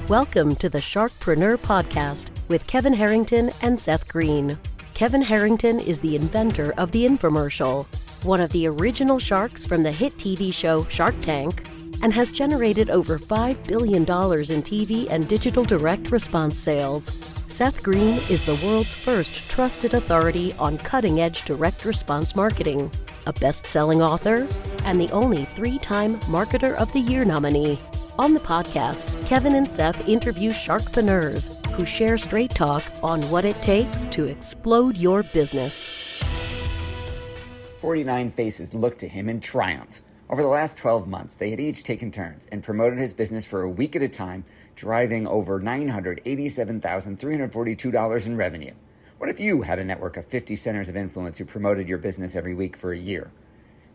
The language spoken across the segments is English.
Welcome to the Sharkpreneur podcast with Kevin Harrington and Seth Greene. Kevin Harrington is the inventor of the infomercial, one of the original sharks from the hit TV show Shark Tank, and has generated over $5 billion in TV and digital direct response sales. Seth Greene is the world's first trusted authority on cutting-edge direct response marketing, a best-selling author, and the only 3-time Marketer of the Year nominee. On the podcast, Kevin and Seth interview sharkpreneurs who share straight talk on what it takes to explode your business. 49 faces looked to him in triumph. Over the last 12 months, they had each taken turns and promoted his business for a week at a time, driving over $987,342 in revenue. What if you had a network of 50 centers of influence who promoted your business every week for a year?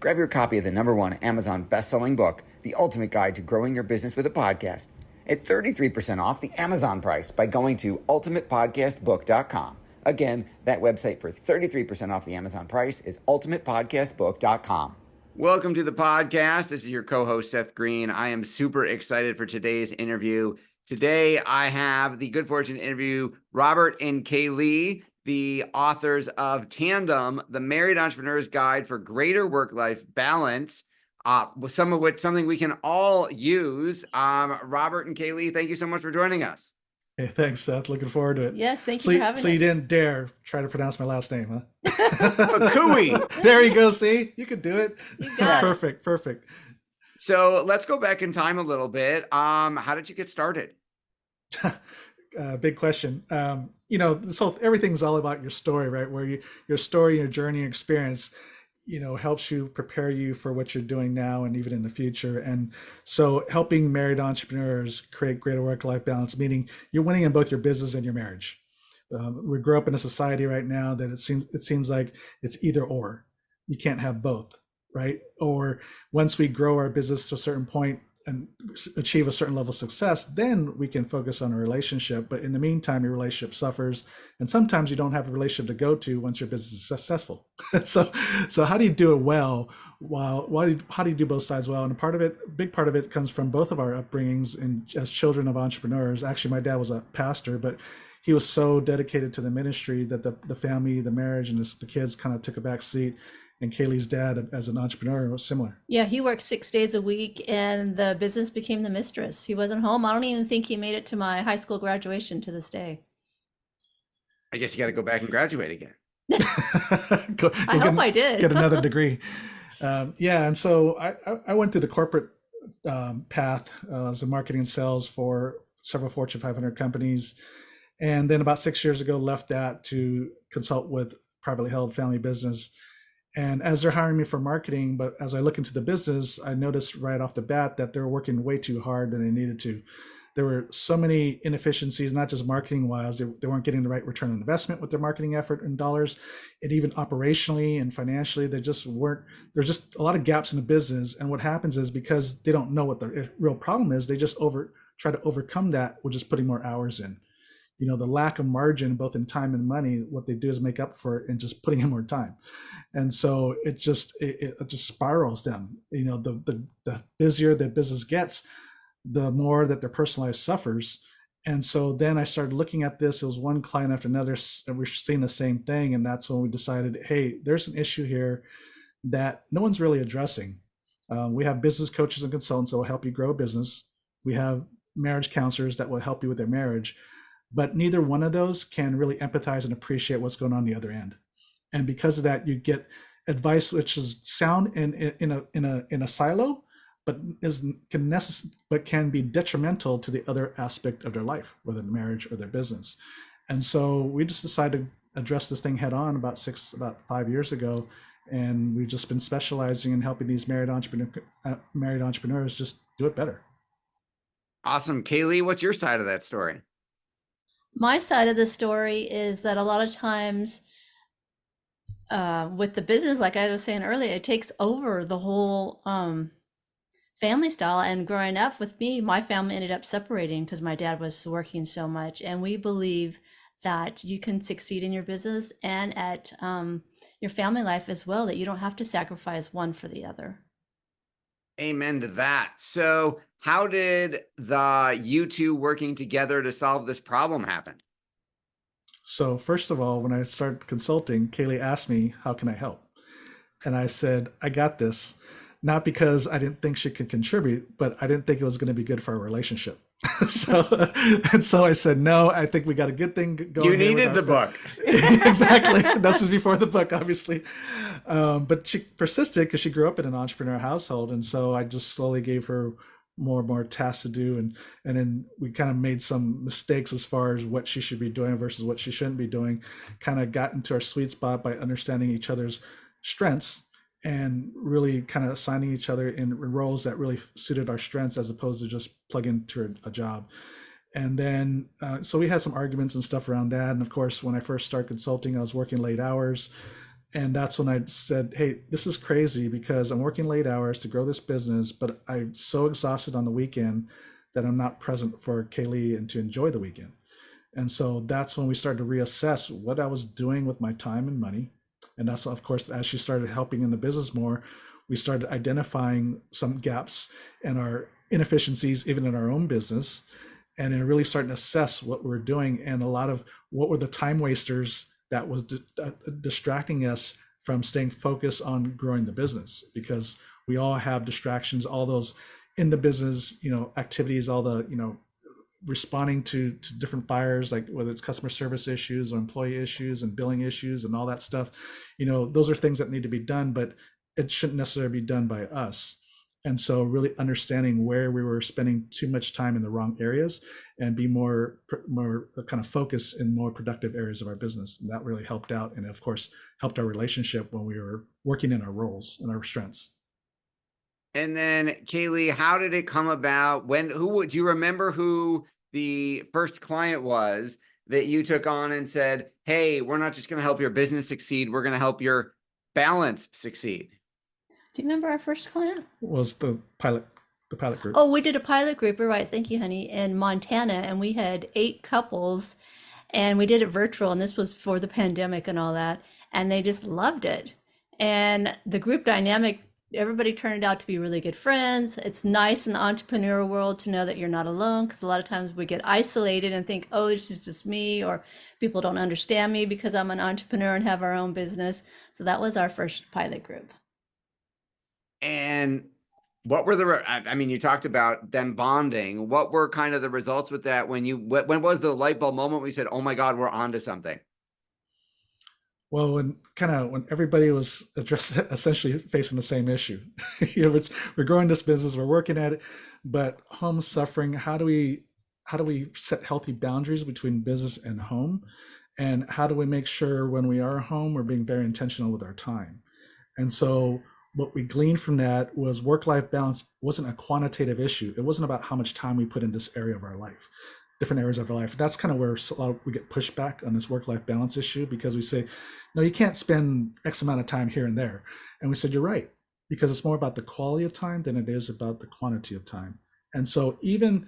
Grab your copy of the #1 Amazon best-selling book, The Ultimate Guide to Growing Your Business with a Podcast, at 33% off the Amazon price by going to ultimatepodcastbook.com. Again, that website for 33% off the Amazon price is ultimatepodcastbook.com. Welcome to the podcast. This is your co-host, Seth Greene. I am super excited for today's interview. Today, I have the good fortune to interview Robert and Kay Lee, the authors of Tandem, the Married Entrepreneur's Guide for Greater Work-Life Balance, something we can all use. Robert and Kay Lee, thank you so much for joining us. Hey, thanks, Seth. Looking forward to it. Yes, thank you for having us. So you didn't dare try to pronounce my last name, huh? Fukui. There you go. See, you could do it. You got it. Perfect. So let's go back in time a little bit. How did you get started? Big question. Everything's all about your story, right? Where your story, your journey, your experience, helps you prepare you for what you're doing now and even in the future. And so helping married entrepreneurs create greater work-life balance, meaning you're winning in both your business and your marriage. We grow up in a society right now that it seems like it's either or. You can't have both, right? Or once we grow our business to a certain point and achieve a certain level of success, then we can focus on a relationship. But in the meantime, your relationship suffers. And sometimes you don't have a relationship to go to once your business is successful. So how do you do it well? How do you do both sides well? And a big part of it comes from both of our upbringings and as children of entrepreneurs. Actually, my dad was a pastor, but he was so dedicated to the ministry that the family, the marriage, and the kids kind of took a back seat. And Kaylee's dad, as an entrepreneur, was similar. Yeah, he worked 6 days a week and the business became the mistress. He wasn't home. I don't even think he made it to my high school graduation to this day. I guess you got to go back and graduate again. I hope I did. Get another degree. And so I went through the corporate path as a marketing and sales for several Fortune 500 companies. And then about 6 years ago, left that to consult with privately held family business. And as they're hiring me for marketing, but as I look into the business, I noticed right off the bat that they're working way too hard than they needed to. There were so many inefficiencies, not just marketing wise, they weren't getting the right return on investment with their marketing effort in dollars, and even operationally and financially, there's just a lot of gaps in the business. And what happens is because they don't know what the real problem is, they just try to overcome that with just putting more hours in. The lack of margin, both in time and money, what they do is make up for it and just putting in more time. And so it just spirals them. The busier the business gets, the more that their personal life suffers. And so then I started looking at this. It was one client after another, and we're seeing the same thing. And that's when we decided, hey, there's an issue here that no one's really addressing. We have business coaches and consultants that will help you grow a business. We have marriage counselors that will help you with their marriage. But neither one of those can really empathize and appreciate what's going on the other end. And because of that, you get advice which is sound in a silo, but can be detrimental to the other aspect of their life, whether the marriage or their business. And so we just decided to address this thing head on about 5 years ago, and we've just been specializing in helping these married entrepreneurs just do it better. Awesome, Kay Lee, what's your side of that story? My side of the story is that a lot of times with the business, like I was saying earlier, it takes over the whole family style. And growing up with me, my family ended up separating because my dad was working so much. And we believe that you can succeed in your business and at your family life as well, that you don't have to sacrifice one for the other. Amen to that. So how did you two working together to solve this problem happen? So first of all, when I started consulting, Kaylee asked me, how can I help? And I said, I got this. Not because I didn't think she could contribute, but I didn't think it was going to be good for our relationship. so I said, no, I think we got a good thing going. You needed the book. Exactly. This is before the book, obviously. But she persisted because she grew up in an entrepreneur household. And so I just slowly gave her more and more tasks to do. And then we kind of made some mistakes as far as what she should be doing versus what she shouldn't be doing, kind of got into our sweet spot by understanding each other's strengths and really kind of assigning each other in roles that really suited our strengths as opposed to just plug into a job. And then, so we had some arguments and stuff around that. And of course, when I first started consulting, I was working late hours. And that's when I said, hey, this is crazy because I'm working late hours to grow this business, but I'm so exhausted on the weekend that I'm not present for Kay Lee and to enjoy the weekend. And so that's when we started to reassess what I was doing with my time and money. And that's, of course, as she started helping in the business more, we started identifying some gaps and our inefficiencies, even in our own business, and then really starting to assess what we're doing and a lot of what were the time wasters that was distracting us from staying focused on growing the business, because we all have distractions, all those in the business, activities, all the, responding to different fires, like whether it's customer service issues or employee issues and billing issues and all that stuff, those are things that need to be done, but it shouldn't necessarily be done by us. And so really understanding where we were spending too much time in the wrong areas and be more kind of focused in more productive areas of our business. And that really helped out. And of course, helped our relationship when we were working in our roles and our strengths. And then Kay Lee, how did it come about? Do you remember who the first client was that you took on and said, hey, we're not just going to help your business succeed, we're going to help your balance succeed? Do you remember our first client? Was the pilot group. Oh, we did a pilot group, you're right, thank you, honey, in Montana, and we had 8 couples, and we did it virtual, and this was for the pandemic and all that, and they just loved it. And the group dynamic, everybody turned out to be really good friends. It's nice in the entrepreneur world to know that you're not alone, because a lot of times we get isolated and think, oh, this is just me, or people don't understand me because I'm an entrepreneur and have our own business. So that was our first pilot group. And what were you talked about them bonding. What were kind of the results with that when was the light bulb moment when you said, oh my God, we're onto something? Well, when everybody was essentially facing the same issue, we're growing this business, we're working at it, but home suffering. How do we set healthy boundaries between business and home, and how do we make sure when we are home we're being very intentional with our time? And so what we gleaned from that was work-life balance wasn't a quantitative issue. It wasn't about how much time we put in this area of our life. Different areas of our life. That's kind of where we get pushback on this work-life balance issue, because we say, no, you can't spend X amount of time here and there. And we said, you're right, because it's more about the quality of time than it is about the quantity of time. And so even,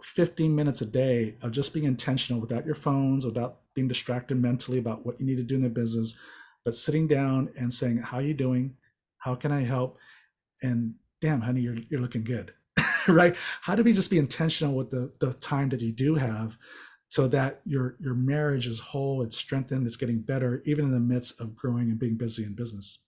15 minutes a day of just being intentional without your phones, without being distracted mentally about what you need to do in the business, but sitting down and saying, how are you doing? How can I help? And damn, honey, you're looking good. Right? How do we just be intentional with the time that you do have, so that your marriage is whole, it's strengthened, it's getting better, even in the midst of growing and being busy in business.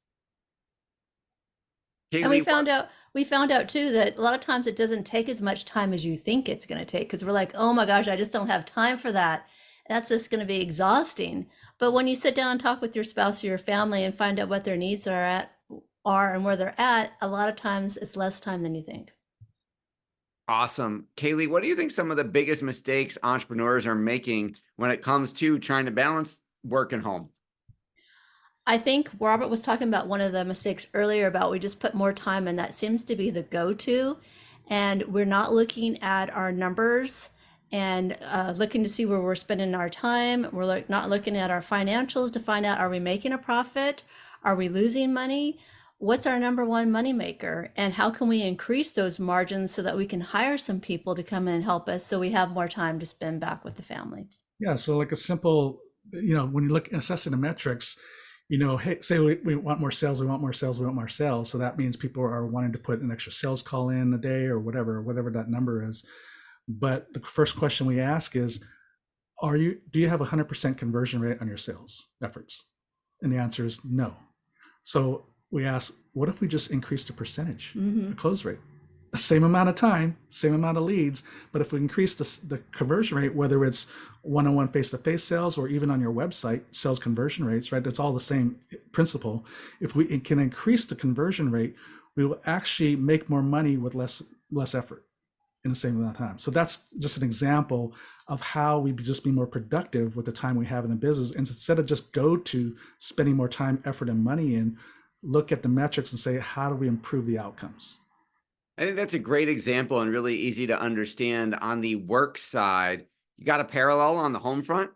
And we found out too that a lot of times it doesn't take as much time as you think it's going to take, because we're like, oh my gosh, I just don't have time for that. That's just going to be exhausting. But when you sit down and talk with your spouse or your family and find out what their needs are and where they're at, a lot of times it's less time than you think. Awesome. Kay Lee, what do you think some of the biggest mistakes entrepreneurs are making when it comes to trying to balance work and home? I think Robert was talking about one of the mistakes earlier about we just put more time, and that seems to be the go-to. And we're not looking at our numbers and looking to see where we're spending our time. We're not looking at our financials to find out, are we making a profit? Are we losing money? What's our number one moneymaker, and how can we increase those margins so that we can hire some people to come in and help us so we have more time to spend back with the family? Yeah. So like a simple, when you look assessing the metrics, hey, say we want more sales, we want more sales, we want more sales. So that means people are wanting to put an extra sales call in a day or whatever that number is. But the first question we ask is, do you have 100% conversion rate on your sales efforts? And the answer is no. So we ask, what if we just increase the percentage, the close rate? The same amount of time, same amount of leads, but if we increase the conversion rate, whether it's one-on-one face-to-face sales or even on your website, sales conversion rates, right? That's all the same principle. If we can increase the conversion rate, we will actually make more money with less effort in the same amount of time. So that's just an example of how we just be more productive with the time we have in the business. And instead of just go to spending more time, effort, and money in, look at the metrics and say, how do we improve the outcomes? I think that's a great example and really easy to understand. On the work side, you got a parallel on the home front?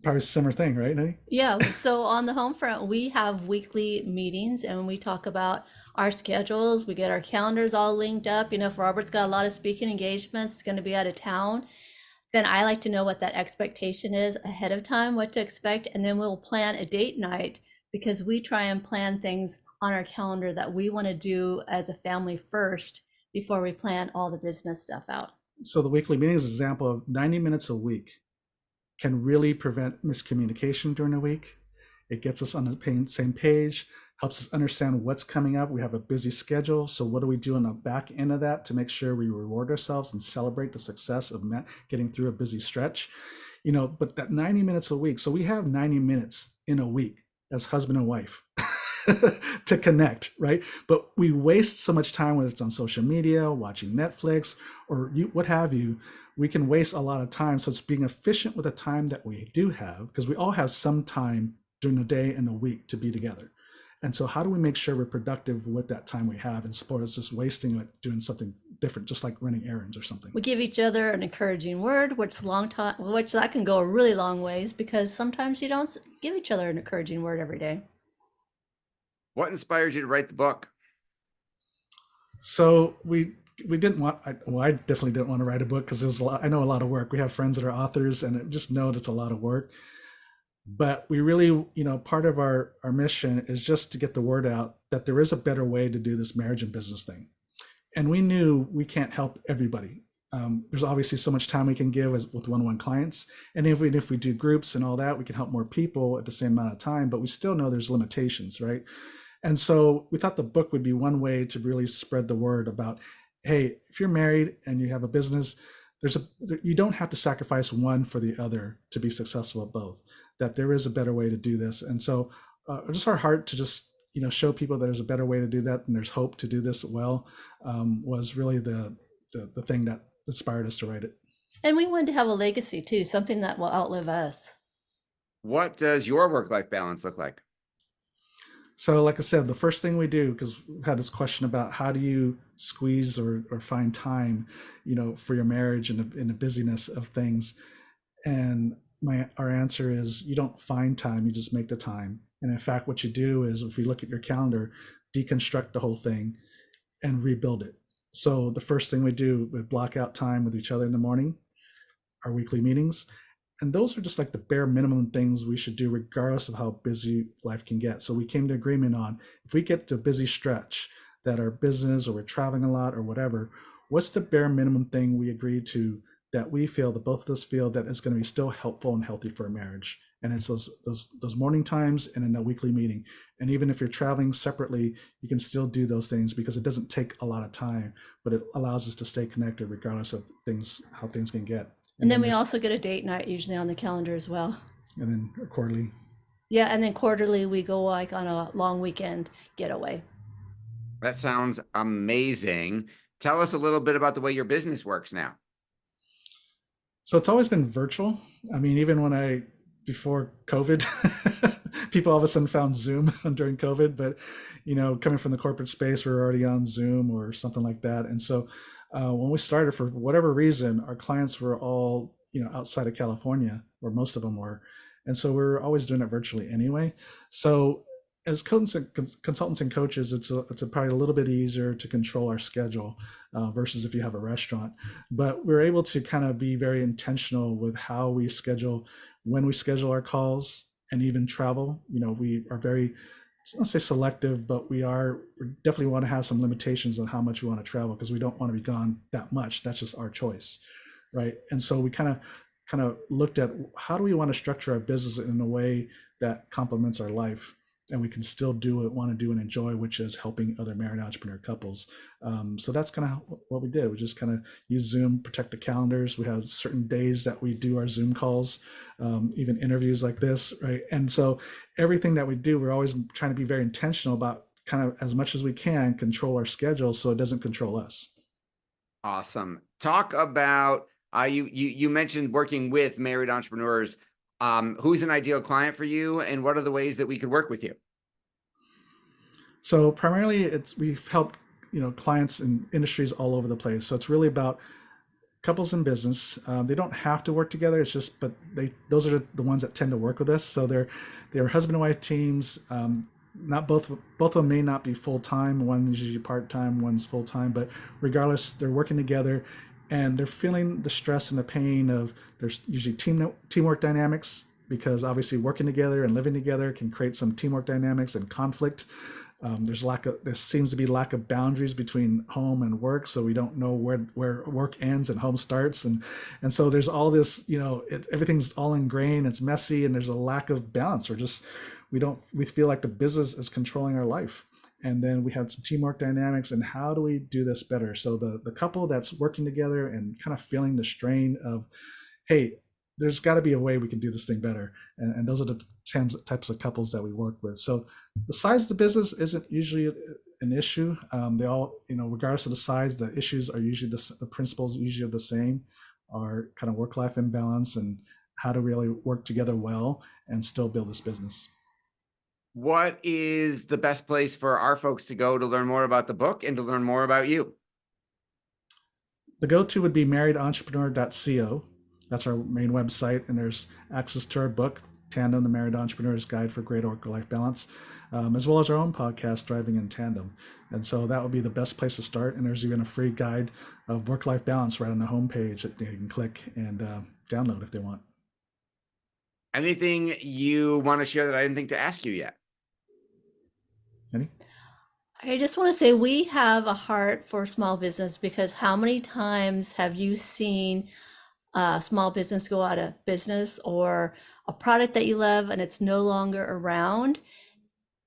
Probably a similar thing, right, Nettie? Yeah, so on the home front, we have weekly meetings and we talk about our schedules. We get our calendars all linked up. If Robert's got a lot of speaking engagements, it's going to be out of town, then I like to know what that expectation is ahead of time, what to expect. And then we'll plan a date night, because we try and plan things on our calendar that we want to do as a family first before we plan all the business stuff out. So the weekly meeting is an example of 90 minutes a week can really prevent miscommunication during the week. It gets us on the same page, helps us understand what's coming up. We have a busy schedule. So what do we do on the back end of that to make sure we reward ourselves and celebrate the success of getting through a busy stretch? But that 90 minutes a week. So we have 90 minutes in a week as husband and wife to connect, right? But we waste so much time, whether it's on social media, watching Netflix, or what have you. We can waste a lot of time. So it's being efficient with the time that we do have, because we all have some time during the day and the week to be together. And so how do we make sure we're productive with that time we have, and support us just wasting it doing something different, just like running errands or something? We give each other an encouraging word, which that can go a really long ways, because sometimes you don't give each other an encouraging word every day. What inspires you to write the book? So I definitely didn't want to write a book, because it was I know a lot of work. We have friends that are authors, and I just know it's a lot of work. But we really, part of our mission is just to get the word out that there is a better way to do this marriage and business thing. And we knew we can't help everybody. There's obviously so much time we can give with one-on-one clients. And even if we do groups and all that, we can help more people at the same amount of time, but we still know there's limitations, right? And so we thought the book would be one way to really spread the word about, hey, if you're married and you have a business, you don't have to sacrifice one for the other to be successful at both, that there is a better way to do this. And so just our heart to just, show people there's a better way to do that, and there's hope to do this well, was really the thing that inspired us to write it. And we wanted to have a legacy too, something that will outlive us. What does your work-life balance look like? So like I said, the first thing we do, because we've had this question about how do you squeeze or find time, for your marriage and in the busyness of things. And our answer is, you don't find time, you just make the time. And in fact, what you do is, if you look at your calendar, deconstruct the whole thing and rebuild it. So the first thing we do, we block out time with each other in the morning, our weekly meetings. And those are just like the bare minimum things we should do regardless of how busy life can get. So we came to agreement on, if we get to a busy stretch that our business, or we're traveling a lot or whatever, what's the bare minimum thing we agreed to that we feel, that both of us feel, that is going to be still helpful and healthy for a marriage? And it's those morning times and in a weekly meeting. And even if you're traveling separately, you can still do those things, because it doesn't take a lot of time, but it allows us to stay connected regardless of how things can get. And then we also get a date night usually on the calendar as well. And then quarterly. Yeah, and then quarterly we go like on a long weekend getaway. That sounds amazing. Tell us a little bit about the way your business works now. So it's always been virtual. I mean, even before COVID, people all of a sudden found Zoom during COVID, but, coming from the corporate space, we're already on Zoom or something like that. And so when we started, for whatever reason, our clients were all, outside of California, where most of them were. And so we're always doing it virtually anyway. So as consultants and coaches, it's probably a little bit easier to control our schedule versus if you have a restaurant. But we're able to kind of be very intentional with how we schedule, when we schedule our calls, and even travel. We are very, let's say selective, but we definitely want to have some limitations on how much we want to travel, because we don't want to be gone that much. That's just our choice, right? And so we kind of looked at, how do we want to structure our business in a way that complements our life, and we can still do what we want to do and enjoy, which is helping other married entrepreneur couples. So that's kind of what we did. We just kind of use Zoom, protect the calendars. We have certain days that we do our Zoom calls, even interviews like this, right? And so everything that we do, we're always trying to be very intentional about, kind of as much as we can, control our schedule so it doesn't control us. Awesome. Talk about, you mentioned working with married entrepreneurs. Who's an ideal client for you, and what are the ways that we could work with you? So primarily we've helped, clients in industries all over the place. So it's really about couples in business. They don't have to work together. It's just, but those are the ones that tend to work with us. So they're husband and wife teams. Not both of them may not be full-time. One's usually part-time, one's full-time, but regardless, they're working together, and they're feeling the stress and the pain of, there's usually teamwork dynamics, because obviously working together and living together can create some teamwork dynamics and conflict. There seems to be lack of boundaries between home and work, so we don't know where work ends and home starts, and so there's all this, everything's all ingrained, it's messy, and there's a lack of balance. We feel like the business is controlling our life. And then we have some teamwork dynamics, and how do we do this better? So the couple that's working together and kind of feeling the strain of, hey, there's got to be a way we can do this thing better. And those are the types of couples that we work with. So the size of the business isn't usually an issue. They all, regardless of the size, the issues are usually the principles usually are the same, are kind of work-life imbalance and how to really work together well and still build this business. What is the best place for our folks to go to learn more about the book and to learn more about you? The go-to would be marriedentrepreneur.co. That's our main website, and there's access to our book, Tandem, the Married Entrepreneur's Guide for Great Work-Life Balance, as well as our own podcast, Thriving in Tandem. And so that would be the best place to start. And there's even a free guide of work-life balance right on the homepage that they can click and download if they want. Anything you want to share that I didn't think to ask you yet? Any? I just want to say we have a heart for small business, because how many times have you seen a small business go out of business, or a product that you love and it's no longer around?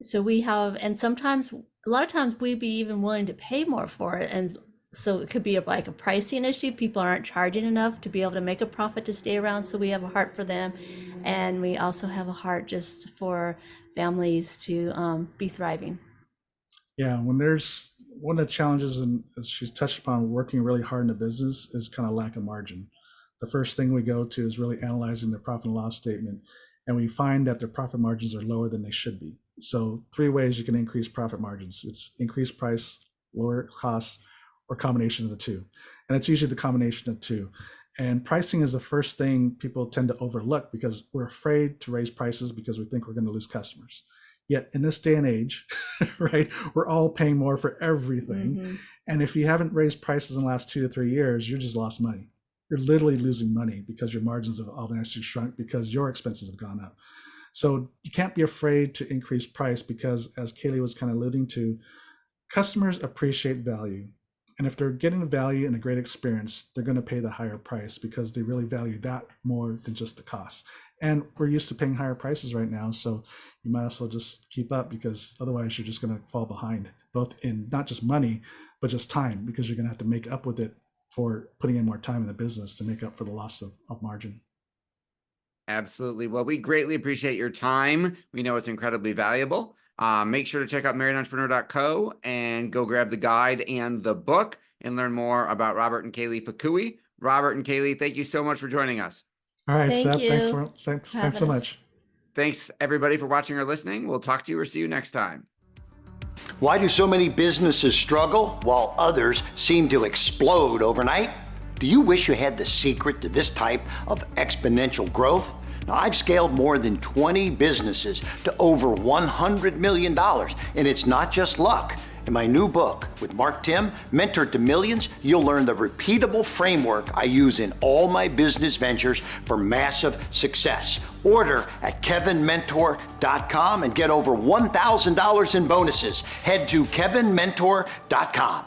So we have, and sometimes, a lot of times we'd be even willing to pay more for it. And so it could be like a pricing issue. People aren't charging enough to be able to make a profit to stay around. So we have a heart for them. And we also have a heart just for families to be thriving. Yeah, one of the challenges, and as she's touched upon, working really hard in the business, is kind of lack of margin. The first thing we go to is really analyzing their profit and loss statement, and we find that their profit margins are lower than they should be. So 3 ways you can increase profit margins: it's increased price, lower costs, or combination of the two. And it's usually the combination of the two. And pricing is the first thing people tend to overlook, because we're afraid to raise prices because we think we're going to lose customers. Yet in this day and age, right, we're all paying more for everything. Mm-hmm. And if you haven't raised prices in the last 2 to 3 years, you just lost money. You're literally losing money because your margins have all actually shrunk because your expenses have gone up. So you can't be afraid to increase price, because, as Kay Lee was kind of alluding to, customers appreciate value. And if they're getting value and a great experience, they're going to pay the higher price because they really value that more than just the cost. And we're used to paying higher prices right now, so you might as well just keep up, because otherwise you're just going to fall behind, both in not just money, but just time, because you're going to have to make up with it for putting in more time in the business to make up for the loss of margin. Absolutely. Well, we greatly appreciate your time. We know it's incredibly valuable. Make sure to check out marriedentrepreneur.co and go grab the guide and the book and learn more about Robert and Kay Lee Fukui. Robert and Kay Lee, thank you so much for joining us. All right, Thank Seth, you. thanks so much. Thanks, everybody, for watching or listening. We'll talk to you or see you next time. Why do so many businesses struggle while others seem to explode overnight? Do you wish you had the secret to this type of exponential growth? Now, I've scaled more than 20 businesses to over $100 million, and it's not just luck. In my new book with Mark Tim, Mentor to Millions, you'll learn the repeatable framework I use in all my business ventures for massive success. Order at kevinmentor.com and get over $1,000 in bonuses. Head to kevinmentor.com.